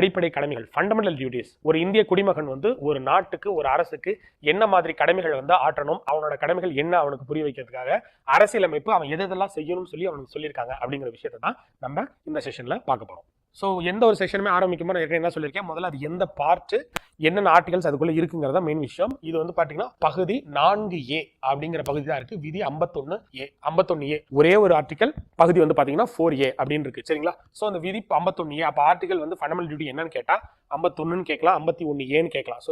அடிப்படை கடமைகள் fundamental duties. ஒரு இந்திய குடிமகன் வந்து ஒரு நாட்டுக்கு ஒரு அரசுக்கு என்ன மாதிரி கடமைகள் வந்து ஆற்றணும், அவனோட கடமைகள் என்ன அவனுக்கு புரிய வைக்கிறதுக்காக அரசியலமைப்பு அவன் எதெல்லாம் செய்யணும்னு சொல்லி அவனுக்கு சொல்லியிருக்காங்க அப்படிங்கிற விஷயத்தை தான் நம்ம இந்த செஷன்ல பார்க்க போறோம். ஸோ எந்த ஒரு செஷனுமே ஆரம்பிக்கும் போது நான் என்ன சொல்லியிருக்கேன், முதல்ல அது எந்த பார்ட்டு என்னென்ன ஆர்டிகல்ஸ் அதுக்குள்ள இருக்குங்கிறத மெயின் விஷயம். இது வந்து பாத்தீங்கன்னா பகுதி 4A அப்படிங்கிற பகுதி தான் இருக்கு. விதி 51A ஒரே ஒரு ஆர்டிகல். பகுதி வந்து பாத்தீங்கன்னா 4A அப்படின்னு இருக்கு. சரிங்களா? ஸோ அந்த விதி 51A. அப்ப ஆர்டிகல் வந்து ஃபண்டமெண்டல் டியூட்டி என்னன்னு கேட்டா 51ன்னு கேட்கலாம், 51Aன்னு கேட்கலாம். So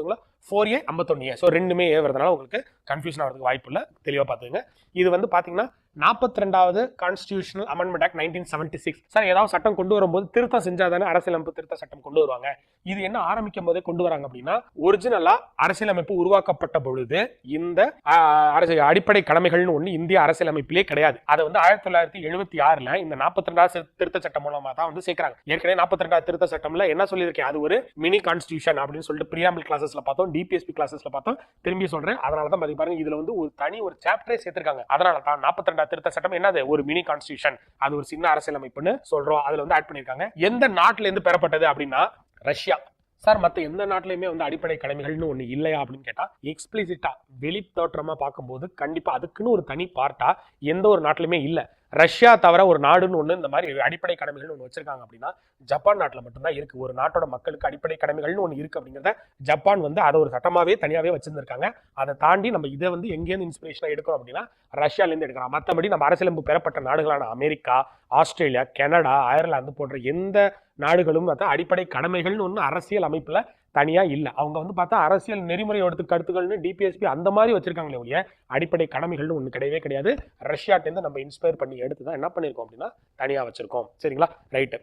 4A 51A. ஸோ ரெண்டுமே ஏ வரதுனால உங்களுக்கு கன்ஃபியூஷன் ஆகிறதுக்கு வாய்ப்பு இல்லை. தெளிவா பாத்துங்க. இது வந்து பாத்தீங்கன்னா 42வது கான்ஸ்டிடியூஷனல் அமெண்ட்மெண்ட் ஆக்ட் 1976. சார் ஏதாவது சட்டம் கொண்டு வரும்போது திருத்தம் செஞ்சாதானே அரசியலமைப்பு திருத்த சட்டம் கொண்டு வருவாங்க. இது என்ன ஆரம்பிக்கும் போதே கொண்டு வராங்க அப்படின்னா, ஒரிஜினலா அரசியலமைப்பு உருவாக்கப்பட்ட பொழுது இந்த அடிப்படை கடமைகள்னு ஒண்ணு இந்திய அரசியலமைப்பிலே கிடையாது. அதை வந்து 1976ல இந்த 42வது திருத்த சட்டம் மூலமா தான் வந்து சேர்க்கிறாங்க. ஏற்கனவே 42வது திருத்த சட்டம்ல என்ன சொல்லியிருக்கேன், அது ஒரு மினி கான்ஸ்டிடியூஷன் அப்படின்னு சொல்லிட்டு பிரியாம்பிள் கிளாஸஸ்ல பார்த்தோம், டிபிஎஸ்பி கிளாஸஸ்ல பார்த்தோம். திரும்பி சொல்றேன், அதனாலதான் பாருங்க இதுல வந்து ஒரு தனி ஒரு சாப்டரே சேர்த்திருக்காங்க. அதனால தான் 42வது திருத்த சட்டம் என்னது, ஒரு மினி கான்ஸ்டிடியூஷன், அது ஒரு சின்ன அரசியலமைப்புன்னு சொல்றோம். அதுல வந்து ஆட் பண்ணிருக்காங்க. எந்த நாட்டுல இருந்து பெறப்பட்டது அப்படின்னா ரஷ்யா. சார் மத்த எந்த நாட்டிலுமே வந்து அடிப்படை கடமைகள்னு ஒண்ணு இல்லையா அப்படின்னு கேட்டா, எக்ஸ்பிளிசிட்டா வெளி தோற்றமா பார்க்கும்போது கண்டிப்பா அதுக்குன்னு ஒரு தனி பார்ட்டா எந்த ஒரு நாட்டிலுமே இல்ல. ரஷ்யா தவிர ஒரு நாடுன்னு ஒண்ணு இந்த மாதிரி அடிப்படை கடமைகள்னு ஒண்ணு வச்சிருக்காங்க அப்படின்னா ஜப்பான் நாட்டுல மட்டும்தான் இருக்கு. ஒரு நாட்டோட மக்களுக்கு அடிப்படை கடமைகள்னு ஒண்ணு இருக்கு அப்படிங்கிறத ஜப்பான் வந்து அதை ஒரு சட்டமாவே தனியாவே வச்சிருந்திருக்காங்க. அதை தாண்டி நம்ம இதை வந்து எங்கேருந்து இன்ஸ்பிரேஷனா எடுக்கிறோம் அப்படின்னா ரஷ்யால இருந்து எடுக்கிறோம். மற்றபடி நம்ம அரசியலமைப்பு பெறப்பட்ட நாடுகளான அமெரிக்கா, ஆஸ்திரேலியா, கனடா, அயர்லாந்து போன்ற எந்த நாடுகளும் அடிப்படை கடமைகள்னு ஒண்ணு அரசியல் அமைப்புல தனியா இல்ல. அவங்க வந்து பார்த்தா அரசியல் நெறிமுறை கருத்துக்கள்னு டிபிஎஸ்பி அந்த மாதிரி வச்சிருக்காங்களே ஒழிய அடிப்படை கடமைகள்னு ஒண்ணு கிடையவே கிடையாது. ரஷ்யாட்டேருந்து நம்ம இன்ஸ்பயர் பண்ணி எடுத்துதான் என்ன பண்ணிருக்கோம் அப்படின்னா தனியா வச்சிருக்கோம். சரிங்களா? ரைட்டு.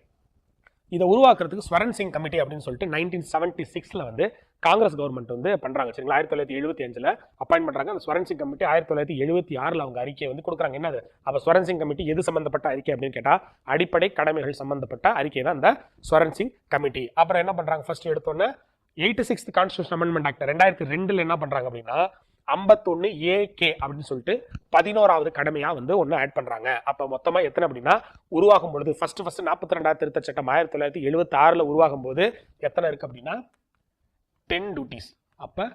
இதை உருவாக்குறதுக்கு ஸ்வரன் சிங் கமிட்டி அப்படின்னு சொல்லிட்டு 1976ல வந்து காங்கிரஸ் கவர்மெண்ட் வந்து பண்றாங்க. சரிங்களா? 1975ல அப்பாயின்ட் பண்றாங்க. அந்த ஸ்வரன் சிங் கமிட்டி 1976ல அவங்க அறிக்கையை வந்து கொடுக்குறாங்க. என்னது அப்ப ஸ்வரன் சிங் கமிட்டி எது சம்பந்தப்பட்ட அறிக்கை அப்படின்னு கேட்டா அடிப்படை கடமைகள் சம்பந்தப்பட்ட அறிக்கை தான் இந்த ஸ்வரன் சிங் கமிட்டி. அப்புறம் என்ன பண்றாங்க, ஃபர்ஸ்ட் எடுத்தோன்னே 86th கான்ஸ்டிடியூஷன் அமெண்ட்மெண்ட் ஆக்ட் 2002ல என்ன பண்றாங்க அப்படின்னா 51AK அப்படின்னு சொல்லிட்டு 11வது கடமையா வந்து ஒன்னு ஆட் பண்றாங்க. அப்ப மொத்தமா எத்தனை அப்படின்னா உருவாகும் பொழுது ஃபர்ஸ்ட் 42வது திருத்த சட்டம் 1976ல உருவாகும் போது எத்தனை இருக்கு அப்படின்னா 10 டியூட்டிஸ். அப்ப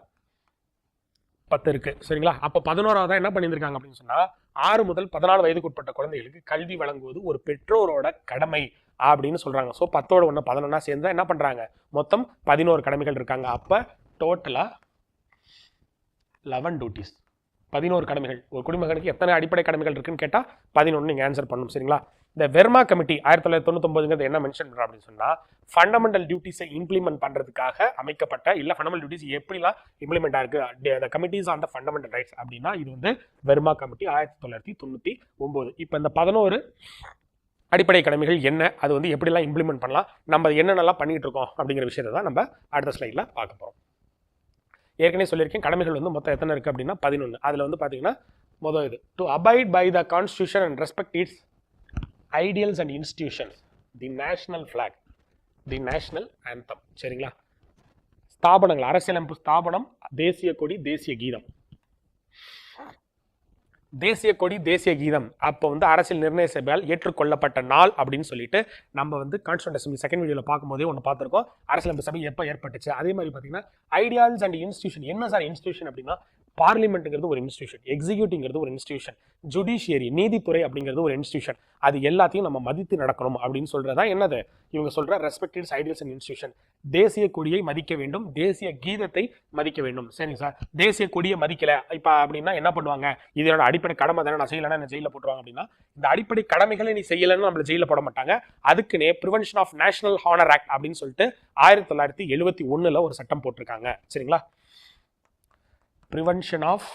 10 இருக்கு. சரிங்களா? அப்ப 11வது என்ன பண்ணியிருக்காங்க அப்படின்னு சொன்னா 6 முதல் 14 வயதுக்கு உட்பட்ட குழந்தைகளுக்கு கல்வி வழங்குவது ஒரு பெற்றோரோட கடமை அப்படின்னு சொல்றாங்க. ஸோ 10ஓட 1 11 சேர்ந்தா என்ன பண்றாங்க, மொத்தம் 11 கடமைகள் இருக்காங்க. அப்ப டோட்டலா 11 டியூட்டிஸ், 11 கடமைகள். ஒரு குடிமகனுக்கு எத்தனை அடிப்படை கடமைகள் இருக்குன்னு கேட்டா 11 நீங்க ஆன்சர் பண்ணணும். சரிங்களா? இந்த வெர்மா கமிட்டி 1999 என்ன மென்ஷன் பண்றா அப்படின்னு சொன்னா ஃபண்டமெண்டல் டியூட்டிஸை இம்ப்ளிமெண்ட் பண்றதுக்காக அமைக்கப்பட்ட இல்ல ஃபண்டமெண்டல் டியூட்டிஸ் எப்படிலாம் இம்ப்ளிமெண்ட் ஆயிருக்கு committees on the fundamental rights அப்படின்னா இது வந்து வெர்மா கமிட்டி 1999. இப்போ இந்த 11 அடிப்படை கடமைகள் என்ன, அது வந்து எப்படிலாம் இம்ப்ளிமெண்ட் பண்ணலாம், நம்ம என்னென்னலாம் பண்ணிட்டு இருக்கோம் அப்படிங்கிற விஷயத்தை தான் நம்ம அடுத்த ஸ்லைட்ல பார்க்க போறோம். ஏற்கனவே சொல்லியிருக்கேன் கடமைகள் வந்து மொத்தம் எத்தனை இருக்கு அப்படின்னா 11. அதுல வந்து பாத்தீங்கன்னா முதல் இது to abide by the constitution and respect its ideals and institutions, the national flag, the national anthem. சரிங்களா? ஸ்தாபனங்கள், அரசியலமைப்பு ஸ்தாபனம், தேசிய கொடி, தேசிய கீதம். தேசிய கொடி, தேசிய கீதம் அப்போ வந்து அரசியல் நிர்ணய சபையால் ஏற்றுக்கொள்ளப்பட்ட நாள் அப்படின்னு சொல்லிட்டு நம்ம வந்து கான்ஸ்டிடியூஷன் அசெம்பிளி செகண்ட் வீடியோல பார்க்கும்போதே ஒன்று பார்த்துருக்கோம். அரசியலமைப்பு சபை எப்போ ஏற்பட்டுச்சு. அதே மாதிரி பார்த்தீங்கன்னா ஐடியால்ஸ் அண்ட் இன்ஸ்டிடியூஷன். என்ன சார் இன்ஸ்டிடியூஷன் அப்படின்னா பார்லிமெண்ட்டுங்கிறது ஒரு இன்ஸ்டிடியூஷன், எக்ஸிக்யூட்டிவ்ங்கிறது ஒரு இன்ஸ்டிடியூஷன், ஜுடிஷியரி நீதித்துறை அப்படிங்கிறது ஒரு இன்ஸ்டிடியூஷன். அது எல்லாத்தையும் நம்ம மதித்து நடக்கணும் அப்படின்னு சொல்றதா என்னது இவங்க சொல்ற ரெஸ்பெக்டட் ஐடியல்ஸ் அண்ட் இன்ஸ்டிடியூஷன். தேசிய கொடியை மதிக்க வேண்டும், தேசிய கீதத்தை மதிக்க வேண்டும். சரிங்க சார், தேசிய கொடியை மதிக்கல இப்ப அப்படின்னா என்ன பண்ணுவாங்க, இதோட அடிப்படை கடமை தானே, நான் செய்யலன்னா என்ன ஜெயில போட்டுருவாங்க அப்படின்னா இந்த அடிப்படை கடமைகளை நீ செய்யலன்னு நம்மள ஜெயில போட மாட்டாங்க. அதுக்குன்னே prevention of national honour act அப்படின்னு சொல்லிட்டு 1971ல ஒரு சட்டம் போட்டிருக்காங்க. சரிங்களா? பிரிவென்ஷன் ஆஃப்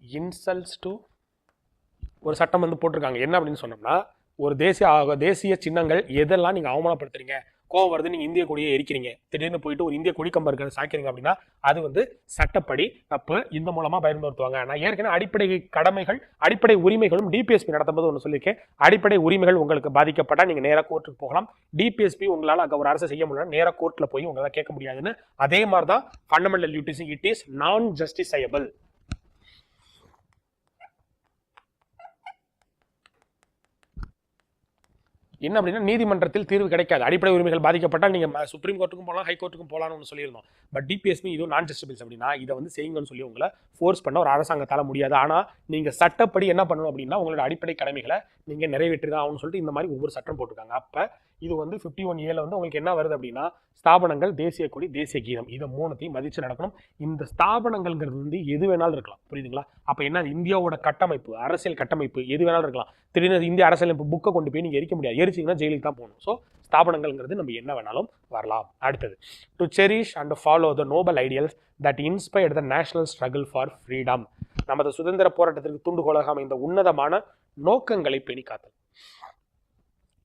இன்சல்ட்ஸ் டு ஒரு சட்டம் வந்து போட்டிருக்காங்க. என்ன அப்படின்னு சொன்னோம்னா ஒரு தேசிய சின்னங்கள் எதெல்லாம் நீங்க அவமானப்படுத்துறீங்க, கோவம் வருது, நீங்க இந்திய கொடியை எரிக்கிறீங்க, திடீர்னு போயிட்டு ஒரு இந்திய கொடி கம்பம் இருக்கிற சாய்க்கிறீங்க அப்படின்னா அது வந்து சட்டப்படி தப்பு. இந்த மூலமா பயன்படுத்துவாங்க. நான் ஏற்கனவே அடிப்படை கடமைகள் அடிப்படை உரிமைகளும் டிபிஎஸ்பி நடத்தும் போது ஒன்று சொல்லியிருக்கேன். அடிப்படை உரிமைகள் உங்களுக்கு பாதிக்கப்பட்டா நீங்க நேராக கோர்ட்டுக்கு போகலாம். டிபிஎஸ்பி உங்களால் ஒரு அரசு செய்ய முடியல, நேராக கோர்ட்ல போய் உங்களால கேட்க முடியாதுன்னு. அதே மாதிரி தான் ஃபண்டமெண்டல் டியூட்டிஸ், இட் இஸ் நான் ஜஸ்டிசையபிள். என்ன அப்படின்னா நீதிமன்றத்தில் தீர்வு கிடைக்காது. அடிப்படை உரிமைகள் பாதிக்கப்பட்டால் நீங்கள் சுப்ரீம் கோர்ட்டுக்கும் போகலாம், ஹை கோர்ட்டுக்கும் போகலாம்னு சொல்லியிருந்தோம். பட் டிபிஎஸ்பி இதுவும் நான் ஜஸ்டிபிள்ஸ் அப்படின்னா இதை வந்து செய்யுங்கன்னு சொல்லி உங்களை ஃபோர்ஸ் பண்ண ஒரு அரசாங்கத்தால் முடியாது. ஆனால் நீங்கள் சட்டப்படி என்ன பண்ணணும் அப்படின்னா உங்களோட அடிப்படை கடமைகளை நீங்கள் நிறைவேற்றி தான் ஆகணும்னு சொல்லிட்டு இந்த மாதிரி ஒவ்வொரு சட்டம் போட்டிருக்காங்க. அப்போ இது வந்து 51A வந்து உங்களுக்கு என்ன வருது அப்படின்னா ஸ்தாபனங்கள், தேசிய கொடி, தேசிய கீதம், இதை மூணுத்தையும் மதிச்சு நடக்கணும். இந்த ஸ்தாபனங்கள்ங்கிறது வந்து எது வேணாலும் இருக்கலாம், புரியுதுங்களா? அப்போ என்ன, இந்தியாவோட கட்டமைப்பு, அரசியல் கட்டமைப்பு எது வேணாலும் இருக்கலாம். திடீர்னு இந்திய அரசியலமைப்பு புக்கை கொண்டு போய் நீங்கள் எரிக்க முடியாது, எரிச்சிங்கன்னா ஜெயிலுக்கு தான் போகணும். ஸோ ஸ்தாபனங்கள்ங்கிறது நம்ம என்ன வேணாலும் வரலாம். அடுத்தது, to cherish and follow the Nobel ideals that inspired the national struggle for freedom. நமது சுதந்திர போராட்டத்திற்கு தூண்டுகோலாக அமைந்த உன்னதமான நோக்கங்களை பேணி காத்தல்.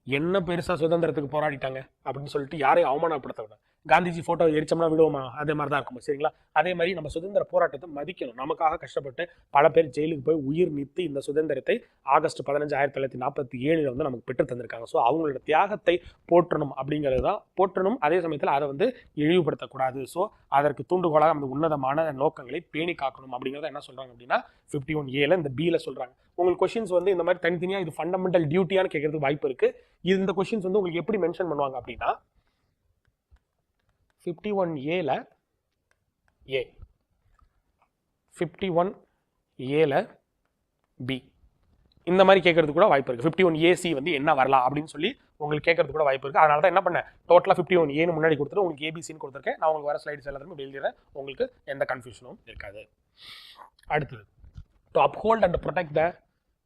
என்ன பெருசா சுதந்திரத்துக்கு போராடிட்டாங்க அப்படின்னு சொல்லிட்டு யாரையும் அவமானப்படுத்த விட, காந்திஜி போட்டோ எரிச்சோம்னா விடுவோமா, அதே மாதிரி தான் இருக்கும், சரிங்களா? அதே மாதிரி நம்ம சுதந்திர போராட்டத்தை மதிக்கணும். நமக்காக கஷ்டப்பட்டு பல பேர் ஜெயிலுக்கு போய் உயிர் நீத்து இந்த சுதந்திரத்தை ஆகஸ்ட் 15, 1947 வந்து நமக்கு பெற்று தந்திருக்காங்க. ஸோ அவங்களோட தியாகத்தை போற்றணும் அப்படிங்கிறது தான், போற்றணும். அதே சமயத்தில் அதை வந்து இழிவுபடுத்தக்கூடாது. ஸோ அதற்கு தூண்டுகோலாக அந்த உன்னதமான நோக்கங்களை பேணி காக்கணும் அப்படிங்கிறத என்ன சொல்றாங்க அப்படின்னா 51A இந்த B சொல்றாங்க. உங்களுக்கு கொஸ்டின்ஸ் வந்து இந்த மாதிரி தனித்தனியாக இது ஃபண்டமெண்டல் டியூட்டியான்னு கேட்கறதுக்கு வாய்ப்பு இருக்கு. இந்த கொஸ்டின்ஸ் வந்து உங்களுக்கு எப்படி மென்ஷன் பண்ணுவாங்க அப்படின்னா 51A A, 51A B, இந்த மாதிரி கேட்கறது கூட வாய்ப்பு இருக்கு. 51AC வந்து என்ன வரலாம் அப்படின்னு சொல்லி உங்களுக்கு கேட்கறது கூட வாய்ப்பு இருக்கு. அதனால தான் என்ன பண்ணேன், டோட்டலாக 51A முன்னாடி கொடுத்துட்டு உங்களுக்கு ABCன்னு கொடுத்துருக்கேன். நான் உங்களுக்கு வர ஸ்லைட்ஸ் எல்லாத்தையுமே எழுதிடுறேன், உங்களுக்கு எந்த கன்ஃபியூஷனும் இருக்காது. அடுத்தது, to uphold and protect the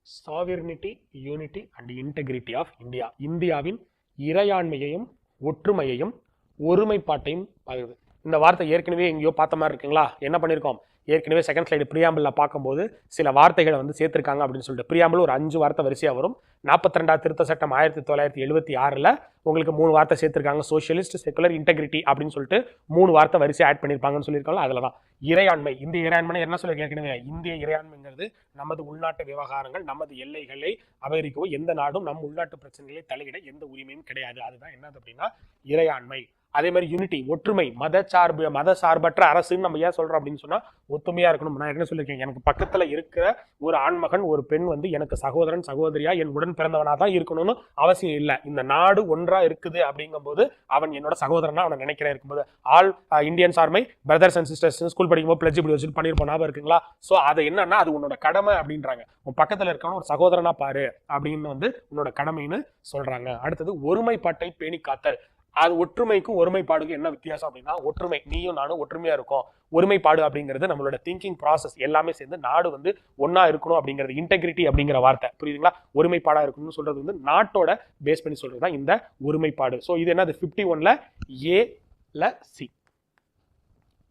sovereignty, unity and integrity of India. இந்தியாவின் இறையாண்மையையும் ஒற்றுமையையும் ஒருமைப்பாட்டையும் பாருது. இந்த வார்த்தை ஏற்கனவே எங்கேயோ பார்த்த மாதிரி இருக்குங்களா? என்ன பண்ணியிருக்கோம், ஏற்கனவே செகண்ட் ஸ்லைடு பிரியாம்பிளில் பார்க்கும்போது சில வார்த்தைகளை வந்து சேர்த்திருக்காங்க அப்படின்னு சொல்லிட்டு பிரியாம்பிள் ஒரு 5 வார்த்தை வரிசையாக வரும். 42வது திருத்த சட்டம் 1976 உங்களுக்கு 3 வார்த்தை சேர்த்திருக்காங்க, சோஷியலிஸ்ட், செகுலர், இன்டெகிரிட்டி அப்படின்னு சொல்லிட்டு 3 வார்த்தை வரிசையாக ஆட் பண்ணியிருப்பாங்கன்னு சொல்லியிருக்காங்க. அதில் தான் இறையாண்மை, இந்திய இறையாண்மை என்ன சொல்லி ஏற்கனவே, இந்திய இறையாண்மைங்கிறது நமது உள்நாட்டு விவகாரங்கள், நமது எல்லைகளை அபகரிக்கவோ எந்த நாடும் நம் உள்நாட்டு பிரச்சனைகளை தலையிட எந்த உரிமையும் கிடையாது. அதுதான் என்னது அப்படின்னா இறையாண்மை. அதே மாதிரி யூனிட்டி, ஒற்றுமை, மத சார்பற்ற அரசுன்னு நம்ம ஏன் சொல்றோம் அப்படின்னு சொன்னா ஒத்துமையா இருக்கணும். நான் என்ன சொல்லியிருக்கேன், எனக்கு பக்கத்துல இருக்கிற ஒரு ஆண்மகன், ஒரு பெண் வந்து எனக்கு சகோதரன், சகோதரியா, என் உடன் பிறந்தவனா தான் இருக்கணும்னு அவசியம் இல்லை. இந்த நாடு ஒன்றா இருக்குது அப்படிங்கும் போது அவன் என்னோட சகோதரனா அவனை நினைக்கிறேன். இருக்கும்போது all Indians are my brothers and sisters school படிக்கும்போது பிளட்ஜ் இப்படி வச்சுட்டு பண்ணிருப்போம், ஞாபகம் இருக்குங்களா? ஸோ அது என்னன்னா அது உன்னோட கடமை அப்படின்றாங்க. உன் பக்கத்துல இருக்கவன ஒரு சகோதரனா பாரு அப்படின்னு வந்து உன்னோட கடமைன்னு சொல்றாங்க. அடுத்தது, ஒருமைப்பாட்டை பேணி காத்தல். அது ஒற்றுமைக்கும் ஒருமைப்பாடுக்கும் என்ன வித்தியாசம் அப்படின்னா, ஒற்றுமை நீயும் நானும் ஒற்றுமையா இருக்கும், ஒருமைப்பாடு அப்படிங்கிறது நம்மளோட திங்கிங் ப்ராசஸ் எல்லாமே சேர்ந்து நாடு வந்து ஒன்னா இருக்கணும் அப்படிங்கிறது. இன்டெகிரிட்டி அப்படிங்கிற வார்த்தை புரியுதுங்களா? ஒருமைப்பாடா இருக்கணும்னு சொல்றது வந்து நாட்டோட பேஸ் பண்ணி சொல்றது தான் இந்த ஒருமைப்பாடு. ஸோ இது என்னது 51A C,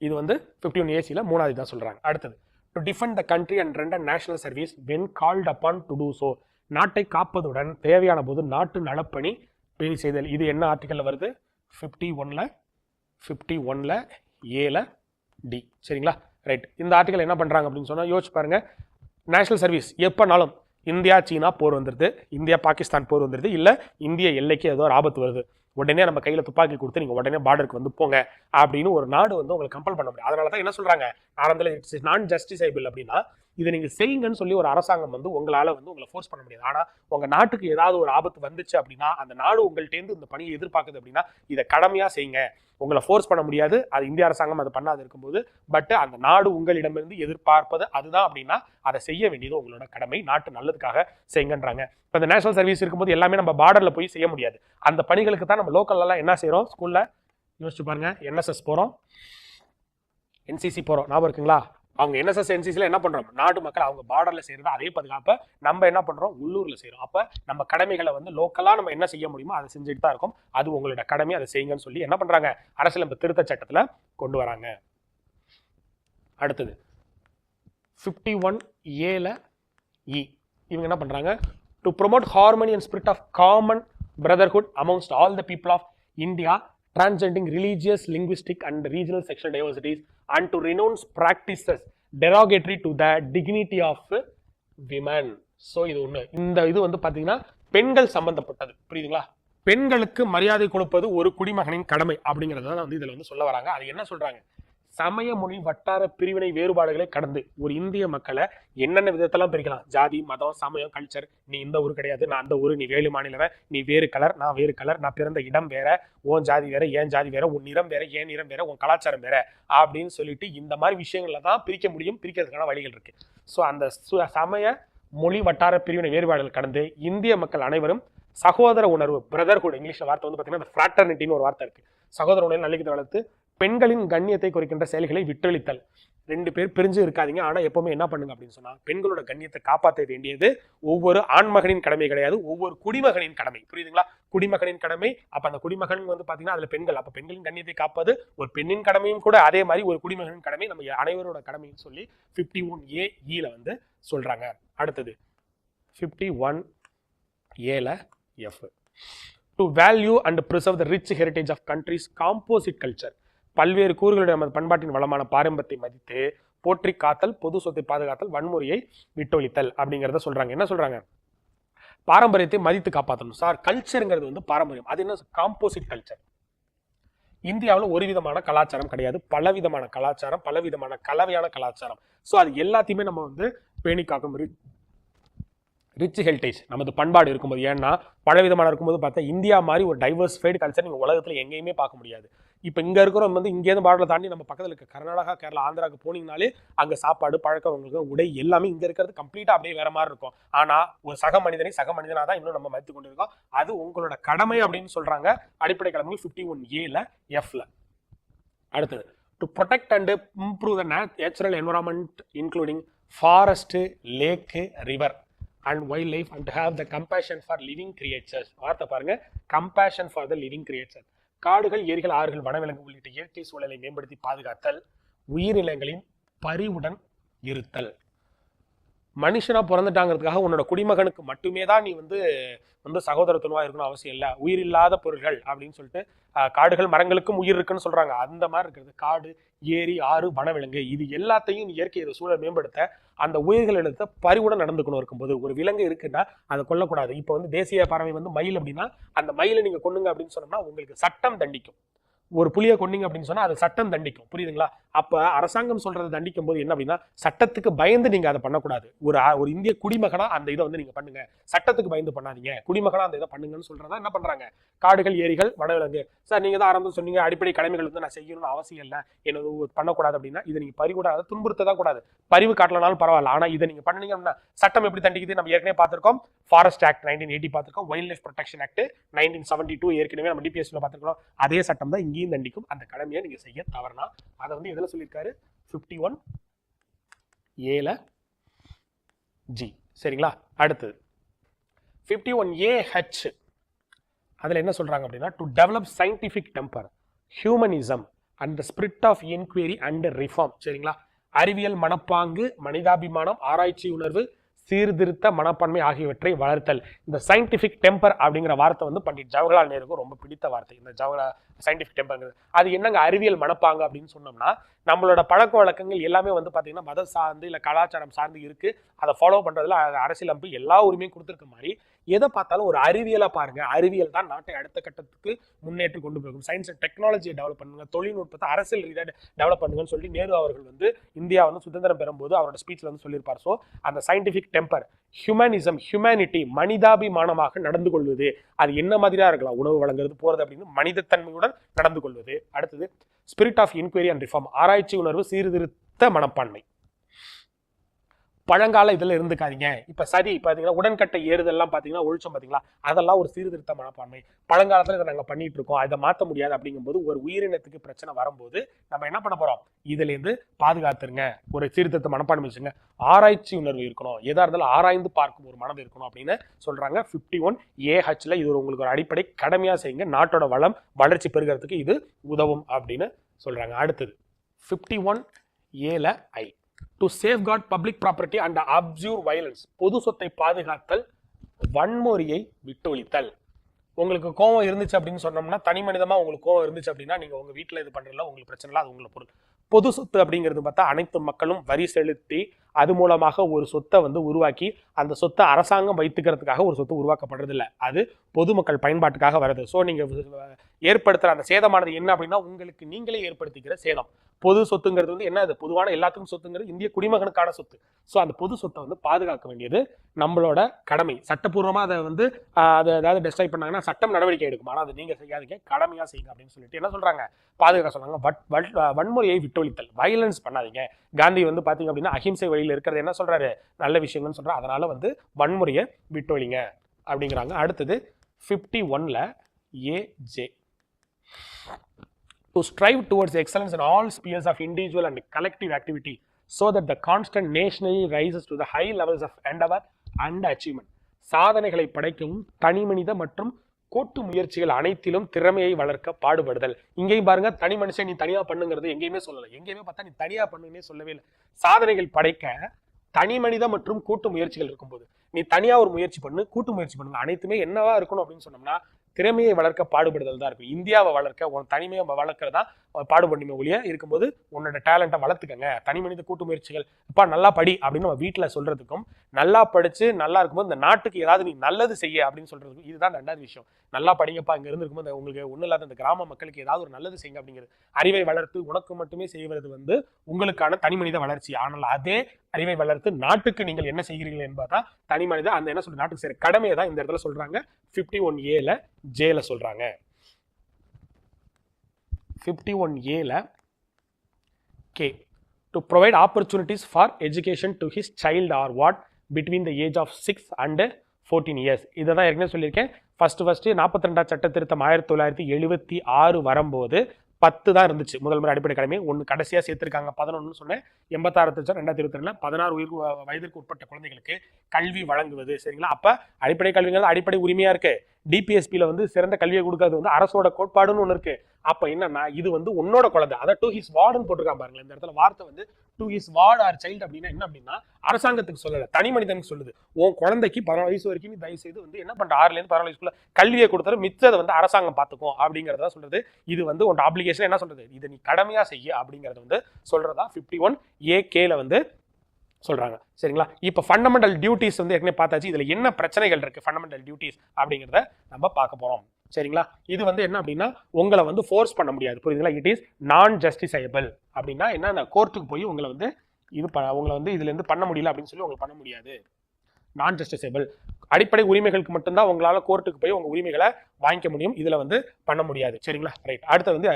இது வந்து 51AC 3வது தான் சொல்றாங்க. அடுத்தது, to defend the country and render national service when called upon to do so. நாட்டை காப்பதுடன் தேவையான போது நாட்டு நலப்பணி பேணி செய்தல். இது என்ன ஆர்டிக்கல்ல வருது, 51A D, சரிங்களா? ரைட். இந்த ஆர்டிக்கல் என்ன பண்றாங்க அப்படின்னு சொன்னா யோசிச்சு பாருங்க. நேஷனல் சர்வீஸ் எப்பனாலும் இந்தியா சீனா போர் வந்துருது, இந்தியா பாகிஸ்தான் போர் வந்துருது, இல்ல இந்திய எல்லைக்கு ஏதோ ஒரு ஆபத்து வருது, உடனே நம்ம கையில துப்பாக்கி கொடுத்து நீங்க உடனே பார்டருக்கு வந்து போங்க அப்படின்னு ஒரு நாடு வந்து உங்களுக்கு கம்பல் பண்ண முடியும். அதனால தான் என்ன சொல்றாங்க, நான் ஜஸ்டிசைபிள் அப்படின்னா இதை நீங்க செய்யுங்கன்னு சொல்லி ஒரு அரசாங்கம் வந்து உங்களால வந்து உங்களை ஃபோர்ஸ் பண்ண முடியாது. ஆனா உங்க நாட்டுக்கு ஏதாவது ஒரு ஆபத்து வந்துச்சு அப்படின்னா அந்த நாடு உங்கள்கிட்ட இந்த பணியை எதிர்பார்க்குது அப்படின்னா இதை கடமையா செய்யுங்க. உங்களை ஃபோர்ஸ் பண்ண முடியாது, அது இந்திய அரசாங்கம் அதை பண்ணாது இருக்கும்போது, பட் அந்த நாடு உங்களிடமிருந்து எதிர்பார்ப்பது அதுதான் அப்படின்னா அதை செய்ய வேண்டியது உங்களோட கடமை, நாட்டு நல்லதுக்காக செய்யுங்கன்றாங்க. இப்போ இந்த நேஷனல் சர்வீஸ் இருக்கும்போது எல்லாமே நம்ம பார்டர்ல போய் செய்ய முடியாது. அந்த பணிகளுக்கு தான் நம்ம லோக்கல்லாம் என்ன செய்யறோம், ஸ்கூல்ல யோசிச்சு பாருங்க, NSS போறோம், NCC போறோம், ஞாபகம் இருக்குங்களா? அவங்க NSS NCCல என்ன பண்றோம், நாட்டு மக்கள் அவங்க பார்டர்ல செய்யறது அதே பாதுகாப்பை நம்ம என்ன பண்றோம், உள்ளூர்ல செய்யறோம். அப்ப நம்ம கடமைகளை வந்து லோக்கலா நம்ம என்ன செய்ய முடியுமோ அதை செஞ்சுட்டு தான் இருக்கும். அது உங்களோட கடமை, அதை செய்யுங்கன்னு சொல்லி என்ன பண்றாங்க, அரசியலமைப்பு திருத்த சட்டத்துல கொண்டு வராங்க. அடுத்தது 51A E, இவங்க என்ன பண்றாங்க, to promote harmony and spirit of common brotherhood amongst all the people of India transcending religious, linguistic and regional sexual diversities and to renounce practices derogatory to the dignity of women. So இது ஒண்ணு. இந்த இது வந்து பாத்தீங்கன்னா பெண்கள் சம்பந்தப்பட்டது, புரியுதுங்களா? பெண்களுக்கு மரியாதை கொடுப்பது ஒரு குடிமகனின் கடமை அப்படிங்கறத வந்து இதுல வந்து சொல்ல வராங்க. அது என்ன சொல்றாங்க, சமய மொழி வட்டார பிரிவினை வேறுபாடுகளை கடந்து ஒரு இந்திய மக்களை என்னென்ன விதத்தெல்லாம் பிரிக்கலாம், ஜாதி மதம் சமயம் கல்ச்சர், நீ இந்த ஊர் கிடையாது நான் அந்த ஊர், நீ வேறு மாநிலவன், நீ வேறு கலர் நான் வேறு கலர், நான் பிறந்த இடம் வேற, உன் ஜாதி வேற ஏன் ஜாதி வேற, உன் நிறம் வேற ஏன் நிறம் வேற, உன் கலாச்சாரம் வேற அப்படின்னு சொல்லிட்டு இந்த மாதிரி விஷயங்கள்ல தான் பிரிக்க முடியும். பிரிக்கிறதுக்கான வழிகள் இருக்கு. ஸோ அந்த சமய மொழி வட்டார பிரிவினை வேறுபாடுகள் கடந்து இந்திய மக்கள் அனைவரும் சகோதர உணர்வு, பிரதர்ஹுட், இங்கிலீஷ்ல வார்த்தை வந்து பாத்தீங்கன்னா ஃப்ராட்டர்னிட்டின்னு ஒரு வார்த்தை இருக்கு. சகோதர உணர்வு நல்லிக்கத்தை வளர்த்து பெண்களின் கண்ணியத்தை குறைக்கின்ற செயல்களை விட்டொழித்தல். 2 பேர் பிரிஞ்சு இருக்காதீங்க, ஆனா எப்பவுமே என்ன பண்ணுங்க அப்படின்னு சொன்னா பெண்களோட கண்ணியத்தை காப்பாற்ற வேண்டியது ஒவ்வொரு ஆண்மகனின் கடமை கிடையாது, ஒவ்வொரு குடிமகனின் கடமை. புரியுதுங்களா? குடிமகனின் கடமை. அப்ப அந்த குடிமகன் வந்து பாத்தீங்கன்னா அதுல பெண்கள், அப்ப பெண்களின் கண்ணியத்தை காப்பது ஒரு பெண்ணின் கடமையும் கூட, அதே மாதிரி ஒரு குடிமகனின் கடமை நம்ம அனைவரோட கடமைன்னு சொல்லி 51A வந்து சொல்றாங்க. அடுத்தது 51A F. To value and preserve the rich heritage of countries' composite culture. பல்வேறு கூறுகளுடைய நமது பண்பாட்டின் வளமான பாரம்பரியத்தை மதித்து போற்றி காத்தல், பொது சொத்தை பாதுகாத்தல், வன்முறையை விட்டொழித்தல் அப்படிங்கிறத சொல்றாங்க. என்ன சொல்றாங்க? பாரம்பரியத்தை மதித்து காப்பாற்றணும் சார். கல்ச்சருங்கிறது வந்து பாரம்பரியம். அது என்ன? Composite culture. இந்தியாவில் ஒரு விதமான கலாச்சாரம் கிடையாது, பலவிதமான கலாச்சாரம், பலவிதமான கலவையான கலாச்சாரம். ஸோ அது எல்லாத்தையுமே நம்ம வந்து பேணி காக்கும் ரிச் ஹெரிட்டேஜ் நமது பண்பாடு இருக்கும்போது. ஏன்னா பலவிதமான இருக்கும்போது பார்த்தா இந்தியா மாதிரி ஒரு டைவர்சிஃபைடு கல்ச்சர் நீங்கள் உலகத்தில் எங்கேயுமே பார்க்க முடியாது. இப்போ இங்கே இருக்கிறவங்க வந்து இங்கேருந்து பார்டரை தாண்டி நம்ம பக்கத்தில் இருக்க கர்நாடகா, கேரளா, ஆந்திராவுக்கு போனீங்கனாலே அங்கே சாப்பாடு பழக்கவங்களுக்கு உடை எல்லாமே இங்கே இருக்கிறது கம்ப்ளீட்டாக அப்படியே வேற மாதிரி இருக்கும். ஆனால் ஒரு சக மனிதனாக தான் இன்னும் நம்ம மதித்து கொண்டு இருக்கோம். அது உங்களோட கடமை அப்படின்னு சொல்றாங்க. அடிப்படை கடமை 51A F. அடுத்தது to protect and improve the natural environment including forest, lake, river and wildlife and have the compassion for living creatures. வார்த்தை பாருங்க, compassion for the living creatures. காடுகள், ஏரிகள், ஆறுகள், வனவிலங்கு உள்ளிட்ட இயற்கை சூழலை மேம்படுத்தி பாதுகாத்தல், உயிரினங்களின் பரிவுடன் இருத்தல். மனுஷனா பிறந்துட்டாங்கிறதுக்காக உன்னோட குடிமகனுக்கு மட்டுமே தான் நீ வந்து சகோதரத்துவமா இருக்கணும் அவசியம் இல்லை. உயிர் இல்லாத பொருள்கள் அப்படின்னு சொல்லிட்டு காடுகள் மரங்களுக்கும் உயிர் இருக்குன்னு சொல்றாங்க. அந்த மாதிரி இருக்கிறது காடு, ஏரி, ஆறு, வனவிலங்கு இது எல்லாத்தையும் இயற்கை சூழல் மேம்படுத்த அந்த உயிர்கள் எடுத்த பரிவுடன் நடந்துக்கணும். இருக்கும்போது ஒரு விலங்கு இருக்குன்னா அதை கொல்லக்கூடாது. இப்போ வந்து தேசிய பறவை வந்து மயில் அப்படின்னா அந்த மயிலை நீங்க கொன்னுங்க அப்படின்னு சொன்னோம்னா உங்களுக்கு சட்டம் தண்டிக்கும். ஒரு புலியை கொன்னீங்க அப்படின்னு சொன்னா அது சட்டம் தண்டிக்கும். புரியுதுங்களா? அப்ப அரசாங்கம் சொல்றதை தண்டிக்கும் போது என்ன அப்படின்னா சட்டத்துக்கு பயந்து நீங்க அதை பண்ணக்கூடாது. ஒரு இந்திய குடிமகனா அந்த இதை வந்து நீங்க பண்ணுங்க, சட்டத்துக்கு பயந்து பண்ணாதீங்க, குடிமகனா அந்த இதை பண்ணுங்கன்னு சொல்றதா என்ன பண்றாங்க? காடுகள், ஏரிகள், வனவிலங்கு. சார் நீங்க தான் ஆரம்பம் சொன்னீங்க அடிப்படை கடமைகள் வந்து நான் செய்யணும்னு அவசியம் இல்லை, என்ன பண்ணக்கூடாது அப்படின்னா இதை நீங்க பறிக்கூடாது, துன்புறுத்ததான் கூடாது. பறிவு காட்டலனாலும் பரவாயில்ல, ஆனா இதை நீங்க பண்ணீங்க அப்படின்னா சட்டம் எப்படி தண்டிக்குது நம்ம ஏற்கனவே பார்த்திருக்கோம். ஃபாரஸ்ட் ஆக்ட் 1980 பார்த்திருக்கோம், வைல்ட் லைஃப் ப்ரொடெக்ஷன் ஆக்ட் 1972 ஏற்கனவே நம்ம டிபிஎஸ்ல பார்த்திருக்கோம். அதே சட்டம் தான் இங்கேயும் தண்டிக்கும். அந்த கடமையை நீங்க செய்ய தவறுனா அதை வந்து எதுல சொல்லியிருக்காரு? 51A G. சரிங்களா? அடுத்தது 51AH. அதுல என்ன சொல்றாங்க அப்படின்னா to develop scientific temper, humanism and the spirit of enquiry and reform. சரிங்களா? அறிவியல் மனப்பாங்கு, மனிதாபிமானம், ஆராய்ச்சி உணர்வு, சீர்திருத்த மனப்பான்மை ஆகியவற்றை வளர்த்தல். இந்த சயின்டிபிக் டெம்பர் அப்படிங்கிற வார்த்தை வந்து பண்டிட் ஜவஹர்லால் நேருக்கு ரொம்ப பிடித்த வார்த்தை. இந்த சயின்டிபிக் டெம்பர்ங்கிறது அது என்னங்க? அறிவியல் மனப்பாங்கு அப்படின்னு சொன்னோம்னா நம்மளோட பழக்க வழக்கங்கள் எல்லாமே வந்து பாத்தீங்கன்னா மதம் சார்ந்து இல்ல கலாச்சாரம் சார்ந்து இருக்கு. அதை ஃபாலோ பண்றதுல அரசியலமைப்பு எல்லா உரிமையும் கொடுத்துருக்க மாதிரி எதை பார்த்தாலும் ஒரு அறிவியலா பாருங்க. அறிவியல் தான் நாட்டை அடுத்த கட்டத்துக்கு முன்னேற்றி கொண்டு போகும். சயின்ஸ் அண்ட் டெக்னாலஜியை டெவலப் பண்ணுங்க, தொழில்நுட்பத்தை அரசியல் ரீதியாக டெவலப் பண்ணுங்கன்னு சொல்லி நேரு அவர்கள் வந்து இந்தியா வந்து சுதந்திரம் பெறும்போது அவரோட ஸ்பீச்ல வந்து சொல்லியிருப்பார். ஸோ அந்த சயின்டிபிக் டெம்பர், ஹியூமனிசம், ஹியூமனிட்டி, மனிதாபிமானமாக நடந்து கொள்வது. அது என்ன மாதிரியா இருக்கலாம்? உணவு வழங்குறது, போறது அப்படின்னு மனிதத்தன்மையுடன் நடந்து கொள்வது. அடுத்தது spirit of enquiry and reform, ஆராய்ச்சி உணர்வு, சீர்திருத்த மனப்பான்மை. பழங்கால இதுல இருந்துக்காதீங்க. இப்ப சரி பாத்தீங்கன்னா உடன்கட்டை ஏறுதெல்லாம் பாத்தீங்கன்னா ஒழிச்சோம் பாத்தீங்களா, அதெல்லாம் ஒரு சீர்திருத்த மனப்பான்மை. பழங்காலத்துல இதை நாங்க பண்ணிட்டு இருக்கோம், அதை மாற்ற முடியாது அப்படிங்கும்போது ஒரு உயிரினத்துக்கு பிரச்சனை வரும்போது நம்ம என்ன பண்ண போறோம்? இதுல இருந்து பாதுகாத்துருங்க, ஒரு சீர்திருத்த மனப்பான்மை வச்சுங்க. ஆராய்ச்சி உணர்வு இருக்கணும், எதா இருந்தாலும் ஆராய்ந்து பார்க்கும் ஒரு மனது இருக்கணும் அப்படின்னு சொல்றாங்க. 51AH இது உங்களுக்கு ஒரு அடிப்படை கடமையா செய்யுங்க, நாட்டோட வளம் வளர்ச்சி பெறுகிறதுக்கு இது உதவும் அப்படின்னு சொல்றாங்க. அடுத்தது 51A to safeguard public property and observe violence, பொது சொத்தை பாதுகாத்தல், வன்முறையை விட்டொழித்தல். உங்களுக்கு கோவம் இருந்துச்சு அப்படின்னு சொன்னோம்னா, தனி மனிதமா உங்களுக்கு கோவம் இருந்துச்சு அப்படின்னா நீங்க உங்க வீட்டுல இது பண்றதுல உங்களுக்கு பிரச்சனை இல்லை, அது உங்களுக்கு பொருள். பொது சொத்து அப்படிங்கிறது பார்த்தா அனைத்து மக்களும் வரி செலுத்தி அது மூலமாக ஒரு சொத்தை வந்து உருவாக்கி அந்த சொத்தை அரசாங்கம் வைத்துக்கிறதுக்காக ஒரு சொத்து உருவாக்கப்படுறது இல்லை, அது பொதுமக்கள் பயன்பாட்டுக்காக வருது. ஸோ நீங்க ஏற்படுத்துற அந்த சேதமானது என்ன அப்படின்னா உங்களுக்கு நீங்களே ஏற்படுத்திக்கிற சேதம். பொது சொத்துங்கிறது வந்து என்ன, அது பொதுவான எல்லாத்துக்கும் சொத்துங்கிறது இந்திய குடிமகனுக்கான சொத்து. ஸோ அந்த பொது சொத்தை வந்து பாதுகாக்க வேண்டியது நம்மளோட கடமை. சட்டப்பூர்வமா அதை வந்து அதை ஏதாவது டெஸ்ட்ராய் பண்ணாங்கன்னா சட்டம் நடவடிக்கை எடுக்கும். ஆனால் அது நீங்க செய்யாதீங்க, கடமையா செய்யுங்க அப்படின்னு சொல்லிட்டு என்ன சொல்றாங்க, பாதுகாக்க சொல்றாங்க. வன்முறையை விட்டொழித்தல், வயலன்ஸ் பண்ணாதீங்க. காந்தி வந்து பாத்தீங்க அப்படின்னா அஹிம்சை வழியில் இருக்கிறது என்ன சொல்றாரு, நல்ல விஷயங்கள்னு சொல்றாரு. அதனால வந்து வன்முறையை விட்டொழிங்க அப்படிங்கிறாங்க. அடுத்தது 51ல AJ, to strive towards excellence in all spheres of individual and collective activity so that the constant nationally rises to the high levels of endeavor and achievement. சாதனைகளை படைக்கவும் தனிமனித மற்றும் கூட்டு முயற்சிகள் அனைத்திலும் திறமையை வளர்க்க பாடுபடுதல். இங்கேயும் பாருங்க, தனி மனுஷன் நீ தனியா பண்ணுங்கிறது எங்கேயுமே சொல்லலை. எங்கேயுமே பார்த்தா நீ தனியா பண்ணுன்னே சொல்லவே இல்லை. சாதனைகள் படைக்க தனி மனித மற்றும் கூட்டு முயற்சிகள் இருக்கும்போது நீ தனியா ஒரு முயற்சி பண்ணு, கூட்டு முயற்சி பண்ணுங்க. அனைத்துமே என்னவா இருக்கணும் அப்படின்னு சொன்னோம்னா திறமையை வளர்க்க பாடுபடுதல் தான் இருக்கும். இந்தியாவை வளர்க்க உன் தனிமையை வளர்க்கறதா பாடுபடுமே ஒழிய இருக்கும்போது உன்னோட டேலண்ட்டை வளர்த்துக்கங்க. தனி மனித கூட்டு முயற்சிகள் இப்ப நல்லா படி அப்படின்னு நம்ம வீட்டுல சொல்றதுக்கும், நல்லா படிச்சு நல்லா இருக்கும்போது இந்த நாட்டுக்கு ஏதாவது நீ நல்லது செய்ய அப்படின்னு சொல்றதுக்கும் இதுதான் ரெண்டாவது விஷயம். நல்லா படிங்கப்பா, இங்க இருந்து இருக்கும்போது உங்களுக்கு ஒன்றும் இல்லாத இந்த கிராம மக்களுக்கு ஏதாவது ஒரு நல்லது செய்யுங்க அப்படிங்கிறது. அறிவை வளர்த்து உனக்கு மட்டுமே செய்வது வந்து உங்களுக்கான தனி மனித வளர்ச்சி. ஆனால் அதே அறிவை வளர்த்து நாட்டுக்கு நீங்கள் என்ன செய்கிறீர்கள் என்பதான் தனி மனித அந்த என்ன சொல்ற நாட்டுக்கு செய்யற கடமையை தான் இந்த இடத்துல சொல்றாங்க. 51A ஜேல சொல்றாங்க. 51A K, to provide opportunities for education to his child or what between the age of 6 and 14 years. இதை தான் ஏற்கனவே சொல்லியிருக்கேன். ஃபர்ஸ்ட் 42 சட்ட திருத்தம் 1976 வரும்போது 10 தான் இருந்துச்சு முதல் முறை அடிப்படை கடமை. ஒன்று கடைசியா சேர்த்திருக்காங்க 11 சொன்னேன். 86 2022 16 வயதிற்கு உட்பட்ட குழந்தைகளுக்கு கல்வி வழங்குவது. சரிங்களா? அப்ப அடிப்படை கல்விங்கிறது அடிப்படை உரிமையா இருக்கு. டிபிஎஸ்பியில வந்து சிறந்த கல்வியை கொடுக்கறது வந்து அரசோட கோட்பாடுன்னு ஒன்று இருக்கு. அப்ப என்னன்னா இது வந்து உன்னோட குழந்தை, அதை டு ஹிஸ் வார்டுன்னு போட்டிருக்கான் பாருங்களேன். இந்த இடத்துல வார்த்தை வந்து to his ward or child அப்படின்னா என்ன அப்படின்னா அரசாங்கத்துக்கு சொல்லல, தனி மனிதனுக்கு சொல்லுது. உன் குழந்தைக்கு 14 வயசு வரைக்கும் நீ தயவு செய்து வந்து என்ன பண்ற 6ல இருந்து 14 வயசுக்குள்ள கல்வியை கொடுத்தாரு, மிச்சதை வந்து அரசாங்கம் பார்த்துக்கும் அப்படிங்கறத சொல்றது. இது வந்து உன் ஆப்ளிகேஷன் என்ன சொல்றது, இதை நீ கடமையா செய்ய அப்படிங்கறது வந்து சொல்றதா 51A வந்து சொல்றாங்க. சரிங்களா? இப்ப ஃபண்டமெண்டல் டியூட்டிஸ் வந்து ஏற்கனவே பார்த்தாச்சு. இதுல என்ன பிரச்சனைகள் இருக்கு ஃபண்டமெண்டல் டியூட்டிஸ் அப்படிங்கிறத நம்ம பார்க்க போறோம். சரிங்களா? இது வந்து என்ன அப்படின்னா உங்களை வந்து ஃபோர்ஸ் பண்ண முடியாது. புரியுதுங்களா? இட் இஸ் நான் ஜஸ்டிசைபிள் அப்படின்னா என்ன, கோர்ட்டுக்கு போய் உங்களை வந்து உங்களை வந்து இதுல இருந்து பண்ண முடியல அப்படின்னு சொல்லி உங்களுக்கு பண்ண முடியாது. நான் ஜஸ்டிசைபிள், அடிப்படை உரிமைகளுக்கு மட்டும்தான் உங்களால கோர்ட்டுக்கு போய் உங்க உரிமைகளை வாங்கிக்க முடியும், இதுல வந்து பண்ண முடியாது. சரிங்களா? ரைட். அடுத்து வந்து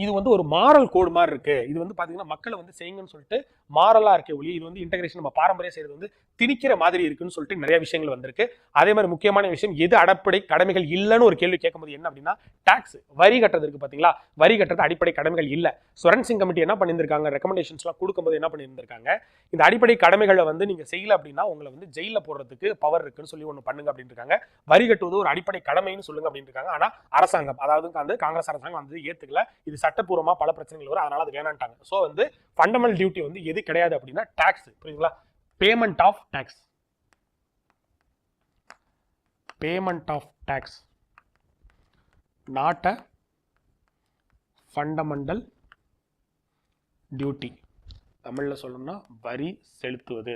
இது வந்து ஒரு மாரல் கோடு மாதிரி இருக்கு. இது வந்து பாத்தீங்கன்னா மக்களை வந்து செய்யுங்கன்னு சொல்லிட்டு மாரலா இருக்கே ஒளி, இது வந்து இன்டகிரேஷன் நம்ம பாரம்பரியம் செய்யறது வந்து திணிக்கிற மாதிரி இருக்குன்னு சொல்லிட்டு நிறைய விஷயங்கள் வந்திருக்கு. அதே மாதிரி முக்கியமான விஷயம், எது அடிப்படை கடமைகள் இல்லைன்னு ஒரு கேள்வி கேட்கும்போது என்ன அப்படின்னா டாக்ஸ், வரி கட்டுறது இருக்கு பாத்தீங்களா, வரி கட்டுறது அடிப்படை கடமைகள் இல்ல. ஸ்வரன் சிங் கமிட்டி என்ன பண்ணியிருந்திருக்காங்க, ரெக்கமெண்டேஷன்ஸ் எல்லாம் கொடுக்கும்போது என்ன பண்ணியிருந்திருக்காங்க, இந்த அடிப்படை கடமைகளை வந்து நீங்க செய்யல அப்படின்னா உங்களை வந்து ஜெயில போடுறதுக்கு பவர் இருக்குன்னு சொல்லி ஒண்ணு பண்ணுங்க அப்படின்னு இருக்காங்க. வரி கட்டுவது ஒரு அடிப்படை கடமைன்னு சொல்லுங்க அப்படின்னு இருக்காங்க. ஆனா அரசாங்கம், அதாவது வந்து காங்கிரஸ் அரசாங்கம் வந்து ஏத்துக்கல. இது சட்டப்பூர்வமா பல பிரச்சனைகள் வரும், அதனால அது வேணான்ட்டாங்க. சோ வந்து ஃபண்டமெண்டல் டியூட்டி வந்து எது கிடையாது அப்படின்னா டாக்ஸ். புரியுதுங்களா? Payment of tax, payment of tax not a fundamental duty. தமிழ்ல சொல்லணும்னா வரி செலுத்துவது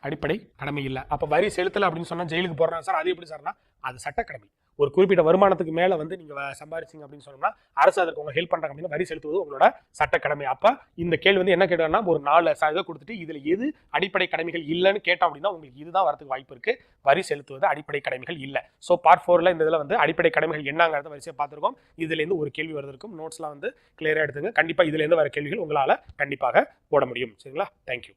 அடிப்படை கடமை இல்லை. அப்ப வரி செலுத்தல அப்படின்னு சொன்னா ஜெயிலுக்கு போறாங்க சார், அது எப்படி சார்னா அது சட்டக்கடமை. ஒரு குறிப்பிட்ட வருமானத்துக்கு மேல வந்து நீங்க சம்பாதிச்சீங்க அப்படின்னு சொன்னோம்னா அரசு அதற்கு உங்க ஹெல்ப் பண்றாங்க அப்படின்னா வரி செலுத்துவது உங்களோட சட்டக்கடமை. அப்ப இந்த கேள்வி வந்து என்ன கேட்டோம்னா ஒரு 4 கொடுத்துட்டு இதுல எது அடிப்படை கடமைகள் இல்லைன்னு கேட்டோம் அப்படின்னா உங்களுக்கு இதுதான் வரதுக்கு வாய்ப்பு இருக்கு, வரி செலுத்துவது அடிப்படை கடமைகள் இல்லை. ஸோ பார்ட் 4ல இந்த இதுல வந்து அடிப்படை கடமைகள் என்னங்கிறத வரிசையா பார்த்திருக்கோம். இதுல இருந்து ஒரு கேள்வி வருவதற்கும் நோட்ஸ்லாம் வந்து கிளியரா எடுத்துங்க. கண்டிப்பா இதுல இருந்து வர கேள்விகள் உங்களால கண்டிப்பாக போட முடியும். சரிங்களா? தேங்க்யூ.